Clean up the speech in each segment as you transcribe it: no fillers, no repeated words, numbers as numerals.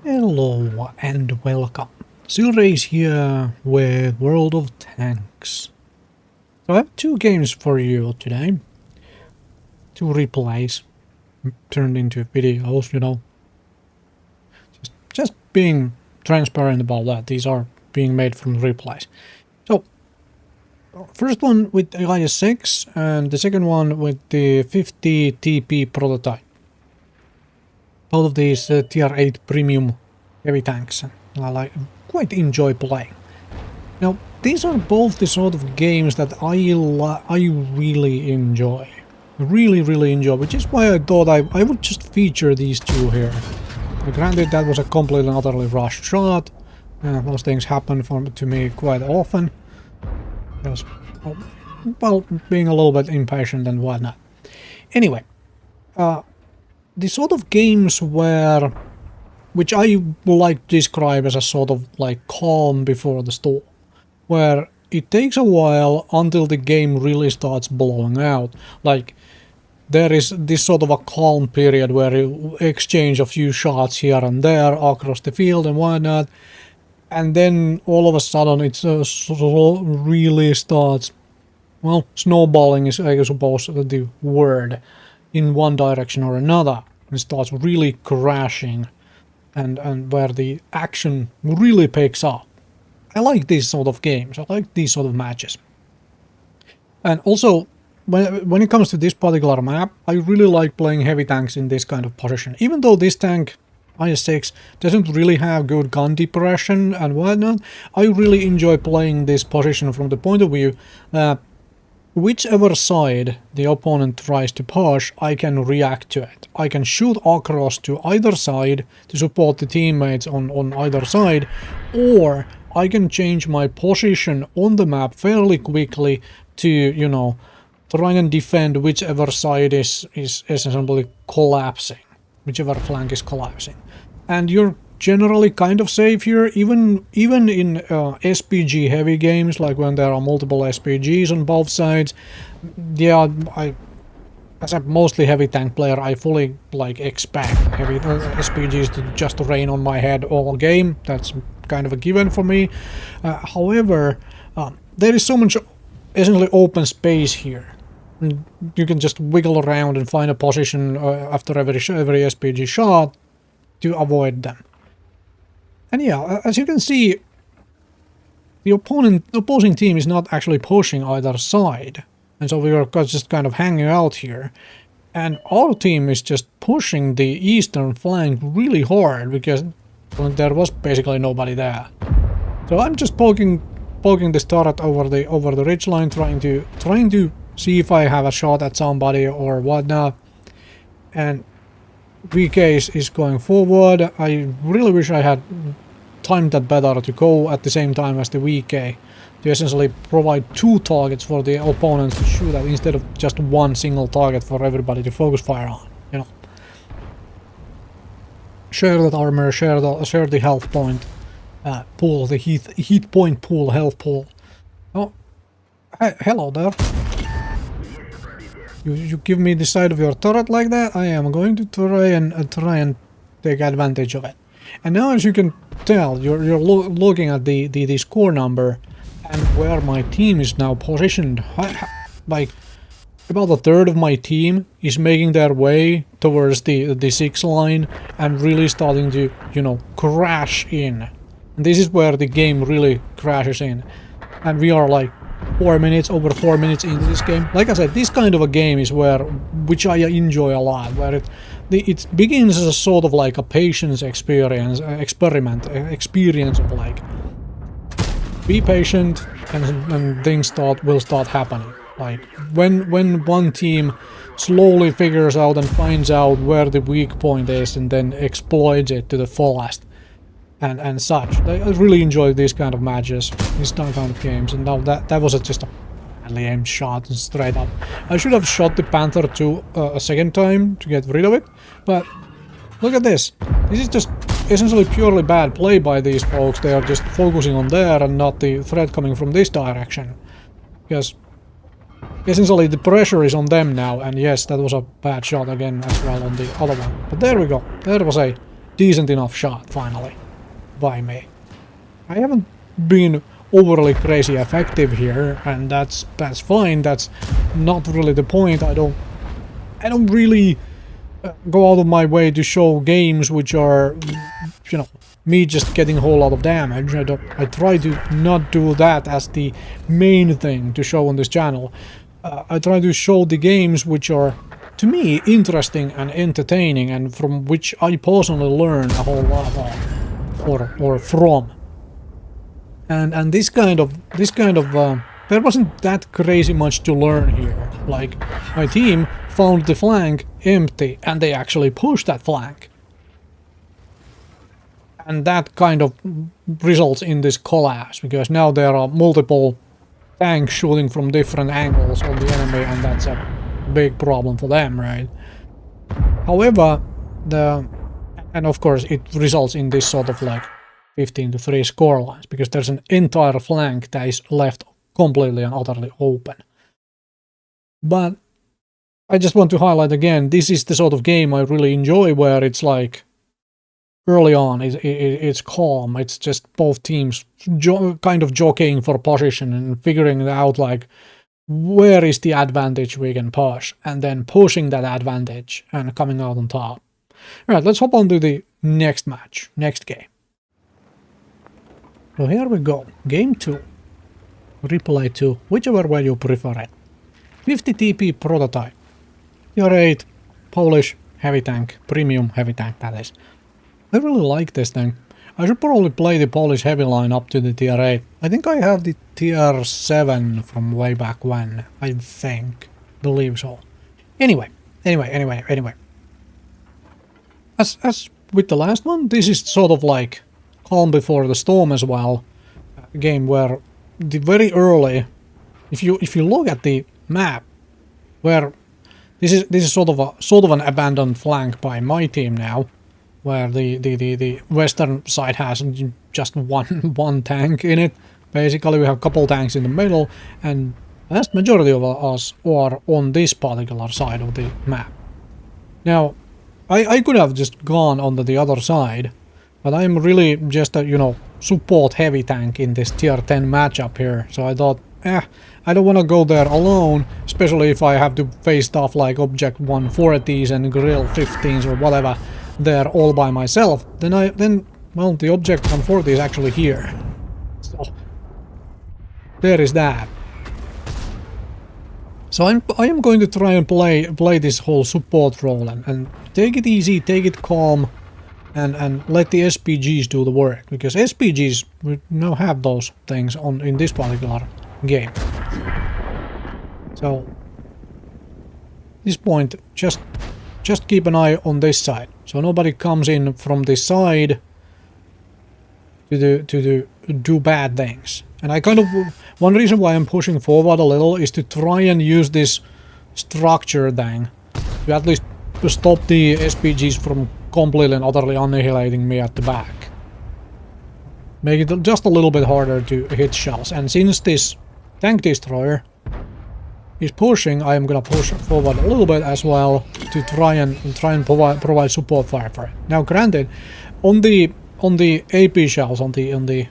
Hello and welcome. Silrace here with World of Tanks. So I have two games for you today. Two replays turned into videos, you know. Just being transparent about that. These are being made from replays. So, first one with the IS-6 and the second one with the 50 TP prototype. Both of these tier 8 premium heavy tanks. I quite enjoy playing. Now, these are both the sort of games that I really enjoy. Really enjoy, which is why I thought I would just feature these two here. Granted, that was a completely and utterly rushed shot. Those things happen to me quite often. Because, well, being a little bit impatient and whatnot. Anyway, the sort of games which I like to describe as a sort of like calm before the storm, where it takes a while until the game really starts blowing out. Like, there is this sort of a calm period where you exchange a few shots here and there across the field and whatnot, and then all of a sudden it really starts, well, snowballing is I suppose the word, in one direction or another. It starts really crashing, and where the action really picks up. I like these sort of games. I like these sort of matches. And also, when it comes to this particular map, I really like playing heavy tanks in this kind of position. Even though this tank, IS-6, doesn't really have good gun depression and whatnot, I really enjoy playing this position from the point of view that whichever side the opponent tries to push, I can react to it. I can shoot across to either side to support the teammates on either side, or I can change my position on the map fairly quickly to, you know, try and defend whichever side is essentially collapsing, whichever flank is collapsing. And you're generally kind of safe here, even in SPG heavy games, like when there are multiple SPGs on both sides. Yeah, as a mostly heavy tank player, I fully like expect heavy SPGs to just rain on my head all game. That's kind of a given for me. However, there is so much essentially open space here. You can just wiggle around and find a position after every SPG shot to avoid them. And yeah, as you can see, the opposing team is not actually pushing either side. And so we are just kind of hanging out here. And our team is just pushing the eastern flank really hard because there was basically nobody there. So I'm just poking this turret over the ridgeline, trying to see if I have a shot at somebody or whatnot. And VK is going forward. I really wish I had timed that better to go at the same time as the VK, to essentially provide two targets for the opponents to shoot at instead of just one single target for everybody to focus fire on, you know. Share that armor, share the health point pool, the heat point pool, health pool. Oh, hello there. You give me the side of your turret like that, I am going to try and take advantage of it. And now, as you can tell, you're looking at the score number and where my team is now positioned. Like, about a third of my team is making their way towards the 6 line and really starting to, you know, crash in. And this is where the game really crashes in. And we are like over 4 minutes into this game. Like I said, this kind of a game is which I enjoy a lot, where it begins as a sort of like a patience experience of like, be patient and things will start happening. Like when one team slowly figures out and finds out where the weak point is and then exploits it to the fullest and such. I really enjoy these kind of matches, these kind of games, and now that was just a badly aimed shot and straight up. I should have shot the Panther 2 a second time to get rid of it, but look at this. This is just essentially purely bad play by these folks. They are just focusing on there and not the threat coming from this direction. Because essentially the pressure is on them now, and yes, that was a bad shot again as well on the other one. But there we go. There was a decent enough shot, finally, by me. I haven't been overly crazy effective here, and that's fine. That's not really the point. I don't really go out of my way to show games which are, you know, me just getting a whole lot of damage. I try to not do that as the main thing to show on this channel. I try to show the games which are, to me, interesting and entertaining, and from which I personally learn a whole lot of, or from. And this kind of there wasn't that crazy much to learn here. Like, my team found the flank empty, and they actually pushed that flank. And that kind of results in this collapse, because now there are multiple tanks shooting from different angles on the enemy, and that's a big problem for them, right? However, and of course it results in this sort of like 15-3 scorelines, because there's an entire flank that is left completely and utterly open. But I just want to highlight again, this is the sort of game I really enjoy, where it's like, early on, it's calm. It's just both teams kind of jockeying for position and figuring out, like, where is the advantage we can push, and then pushing that advantage and coming out on top. Alright, let's hop on to the next match, next game. So here we go. Game 2. Replay 2, whichever way you prefer it. 50 TP prototype. Tier 8, Polish heavy tank, premium heavy tank that is. I really like this thing. I should probably play the Polish heavy line up to the tier 8. I think I have the tier 7 from way back when. I think. Believe so. Anyway. As with the last one, this is sort of like calm before the storm as well. A game where the very early, if you look at the map, where this is sort of an abandoned flank by my team now, where the western side has just one tank in it. Basically, we have a couple tanks in the middle, and the vast majority of us are on this particular side of the map. Now, I could have just gone onto the other side, but I'm really just a, you know, support heavy tank in this tier 10 matchup here, so I thought, I don't want to go there alone, especially if I have to face stuff like Object 140s and Grill 15s or whatever there all by myself. Then well, the Object 140 is actually here. So there is that. So I am going to try and play this whole support role and take it easy, take it calm, and let the SPGs do the work, because SPGs, we now have those things in this particular game. So at this point, just keep an eye on this side, so nobody comes in from this side to do bad things. And I kind of, one reason why I'm pushing forward a little is to try and use this structure thing to at least stop the SPGs from completely and utterly annihilating me at the back. Make it just a little bit harder to hit shells. And since this tank destroyer is pushing, I am gonna push forward a little bit as well to try and provide support fire for it. Now, granted, on the AP shells, on the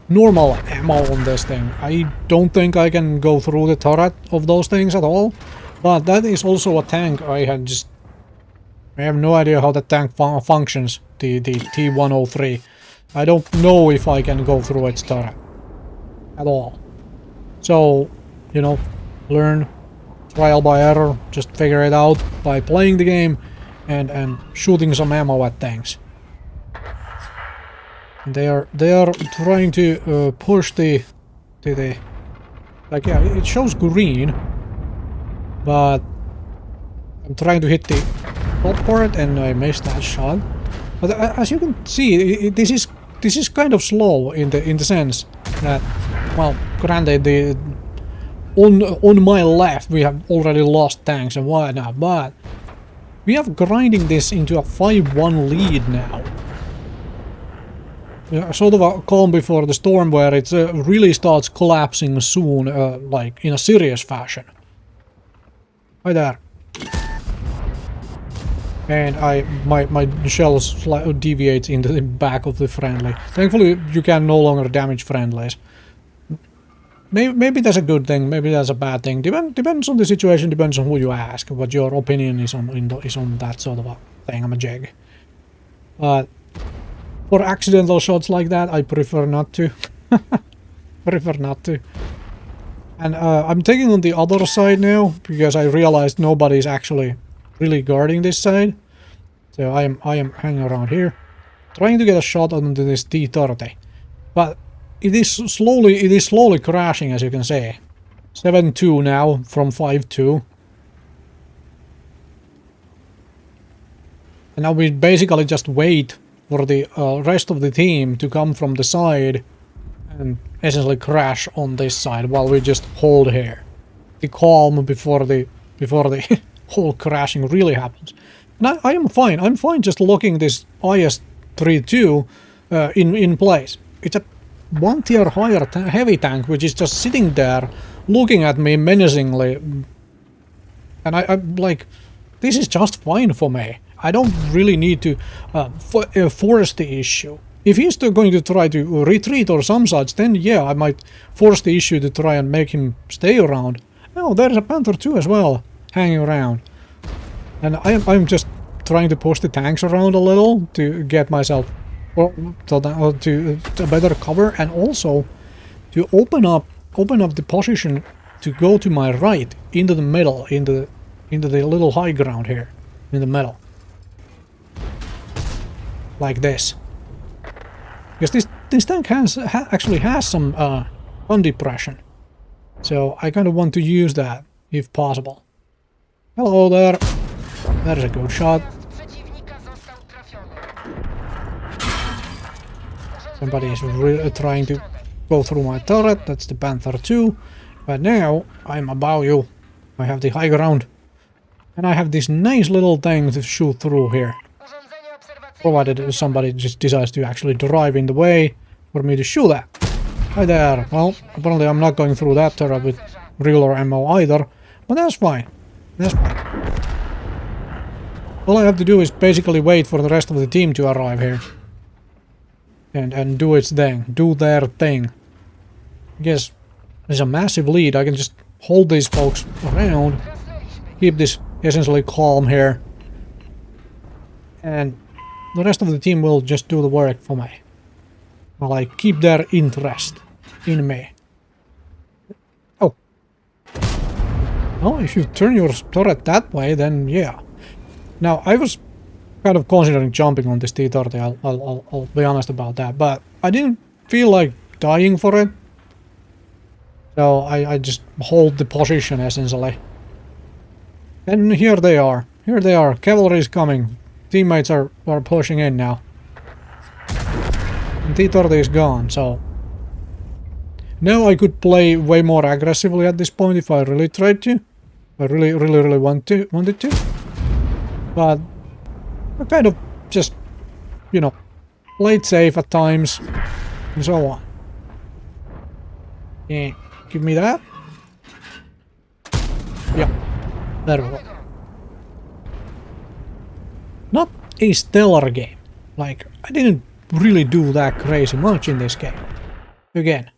normal ammo on this thing, I don't think I can go through the turret of those things at all. But that is also a tank I have no idea how the tank functions, the T-103. I don't know if I can go through its turret at all. So, you know, learn, trial by error, just figure it out by playing the game and shooting some ammo at things. And they are trying to push the like, yeah, it shows green, but I'm trying to hit the top part and I missed that shot. But as you can see, this is kind of slow in the sense that, well, granted, on my left we have already lost tanks and whatnot, but we are grinding this into a 5-1 lead now. Sort of a calm before the storm, where it really starts collapsing soon, like in a serious fashion. Right there. and my shell deviates into the back of the friendly. Thankfully, you can no longer damage friendlies. Maybe that's a good thing, maybe that's a bad thing. Depends on the situation, depends on who you ask, what your opinion is on that sort of a thingamajig. But for accidental shots like that, I prefer not to. Prefer not to. And I'm taking on the other side now, because I realized nobody's actually really guarding this side. So I am hanging around here, trying to get a shot onto this T-30. But it is slowly crashing, as you can see. 7-2 now from 5-2. And now we basically just wait for the rest of the team to come from the side and essentially crash on this side while we just hold here. The calm before the whole crashing really happens. And I am fine. I'm fine just locking this IS-32 in place. It's a 1 tier higher heavy tank which is just sitting there looking at me menacingly. And I'm like, this is just fine for me. I don't really need to force the issue. If he's still going to try to retreat or some such, then yeah, I might force the issue to try and make him stay around. Oh, there's a Panther 2 as well, hanging around. And I'm just trying to push the tanks around a little to get myself to better cover, and also to open up the position to go to my right into the middle, into the little high ground here in the middle, like this. Because this tank actually has some gun depression, so I kind of want to use that if possible. Hello there. That is a good shot. Somebody is really trying to go through my turret. That's the Panther 2. But now I'm above you. I have the high ground. And I have this nice little thing to shoot through here. Provided somebody just decides to actually drive in the way for me to shoot at. Hi there. Well, apparently I'm not going through that turret with regular ammo either. But that's fine. That's fine. All I have to do is basically wait for the rest of the team to arrive here. And do its thing. Do their thing. I guess there's a massive lead. I can just hold these folks around. Keep this essentially calm here. And the rest of the team will just do the work for me. While I keep their interest in me. Oh. Oh, if you turn your turret that way, then yeah. Now, I was kind of considering jumping on this T-30, I'll be honest about that, but I didn't feel like dying for it. So I just hold the position, essentially. And here they are. Here they are. Cavalry is coming. Teammates are pushing in now. And T-30 is gone, so... Now I could play way more aggressively at this point if I really tried to. I really wanted to. But I kind of just, you know, played safe at times, and so on. Yeah, give me that. Yeah, there we go. Not a stellar game. Like, I didn't really do that crazy much in this game. Again,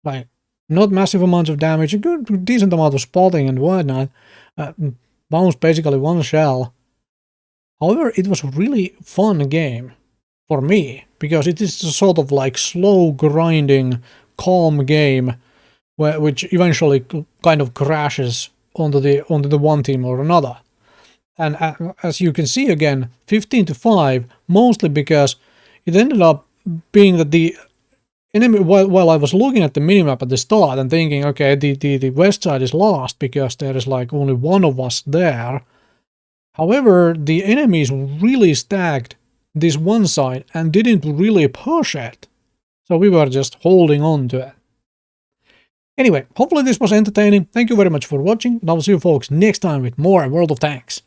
like, not massive amounts of damage, a good, decent amount of spotting and whatnot. Bounced basically one shell. However, it was a really fun game for me, because it is a sort of like slow grinding, calm game, which eventually kind of crashes onto the one team or another. And as you can see again, 15-5, mostly because it ended up being that the enemy, while I was looking at the minimap at the start and thinking, okay, the west side is lost because there is like only one of us there. However, the enemies really stacked this one side and didn't really push it. So we were just holding on to it. Anyway, hopefully this was entertaining. Thank you very much for watching, and I'll see you folks next time with more World of Tanks.